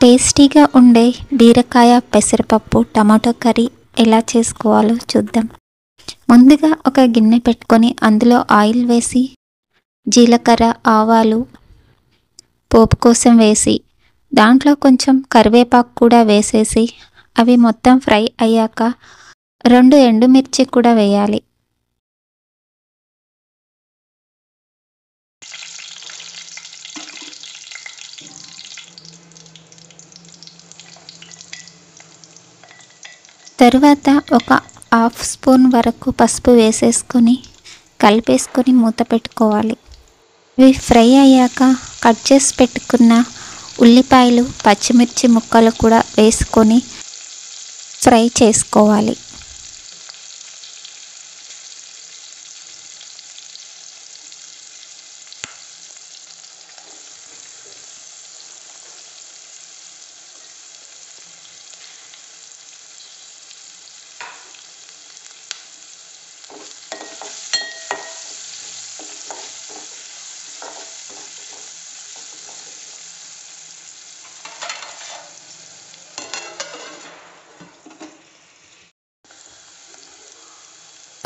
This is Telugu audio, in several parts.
టేస్టీగా ఉండే బీరకాయ పెసరపప్పు టమాటో కర్రీ ఎలా చేసుకోవాలో చూద్దాం. ముందుగా ఒక గిన్నె పెట్టుకొని అందులో ఆయిల్ వేసి జీలకర్ర, ఆవాలు పోపు కోసం వేసి దాంట్లో కొంచెం కరివేపాకు కూడా వేసేసి అవి మొత్తం ఫ్రై అయ్యాక 2 ఎండుమిర్చి కూడా వేయాలి. తరువాత ఒక హాఫ్ స్పూన్ వరకు పసుపు వేసేసుకొని కలిపేసుకొని మూత పెట్టుకోవాలి. ఇవి ఫ్రై అయ్యాక కట్ చేసి పెట్టుకున్న ఉల్లిపాయలు, పచ్చిమిర్చి ముక్కలు కూడా వేసుకొని ఫ్రై చేసుకోవాలి.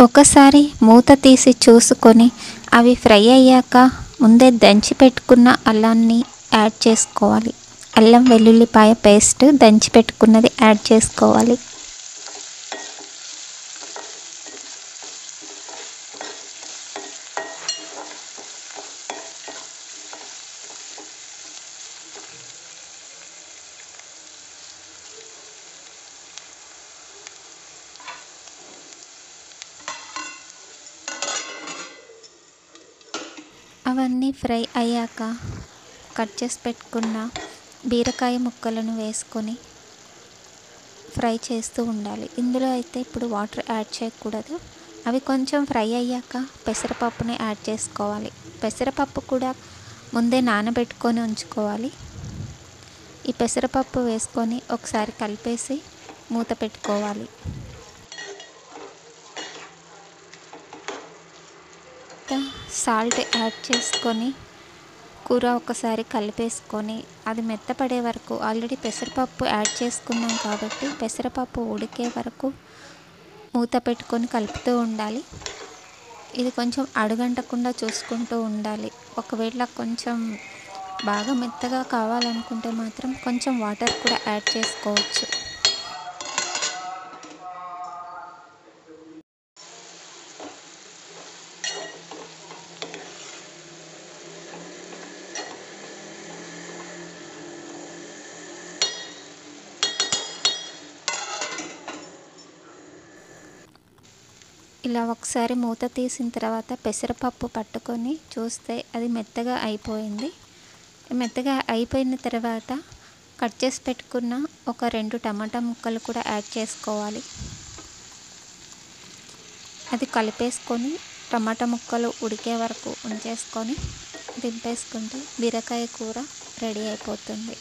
ఒకసారి మూత తీసి చూసుకొని అవి ఫ్రై అయ్యాక ముందే దంచి పెట్టుకున్న అల్లాన్ని యాడ్ చేసుకోవాలి. అల్లం వెల్లుల్లిపాయ పేస్ట్ దంచి పెట్టుకున్నది యాడ్ చేసుకోవాలి. అవన్నీ ఫ్రై అయ్యాక కట్ చేసి పెట్టుకున్న బీరకాయ ముక్కలను వేసుకొని ఫ్రై చేస్తూ ఉండాలి. ఇందులో అయితే ఇప్పుడు వాటర్ యాడ్ చేయకూడదు. అవి కొంచెం ఫ్రై అయ్యాక పెసరపప్పుని యాడ్ చేసుకోవాలి. పెసరపప్పు కూడా ముందే నానబెట్టుకొని ఉంచుకోవాలి. ఈ పెసరపప్పు వేసుకొని ఒకసారి కలిపేసి మూత పెట్టుకోవాలి. సాల్ట్ యాడ్ చేసుకొని కూర ఒకసారి కలిపేసుకొని అది మెత్తపడే వరకు, ఆల్రెడీ పెసరపప్పు యాడ్ చేసుకున్నాం కాబట్టి పెసరపప్పు ఉడికే వరకు మూత పెట్టుకొని కలుపుతూ ఉండాలి. ఇది కొంచెం అడుగంటకుండా చూసుకుంటూ ఉండాలి. ఒకవేళ కొంచెం బాగా మెత్తగా కావాలనుకుంటే మాత్రం కొంచెం వాటర్ కూడా యాడ్ చేసుకోవచ్చు. ఇలా ఒకసారి మూత తీసిన తర్వాత పెసరపప్పు పట్టుకొని చూస్తే అది మెత్తగా అయిపోయింది. మెత్తగా అయిపోయిన తర్వాత కట్ చేసి పెట్టుకున్న ఒక 2 టమాటా ముక్కలు కూడా యాడ్ చేసుకోవాలి. అది కలిపేసుకొని టమాటా ముక్కలు ఉడికే వరకు ఉంచేసుకొని దింపేసుకుంటే బీరకాయ కూర రెడీ అయిపోతుంది.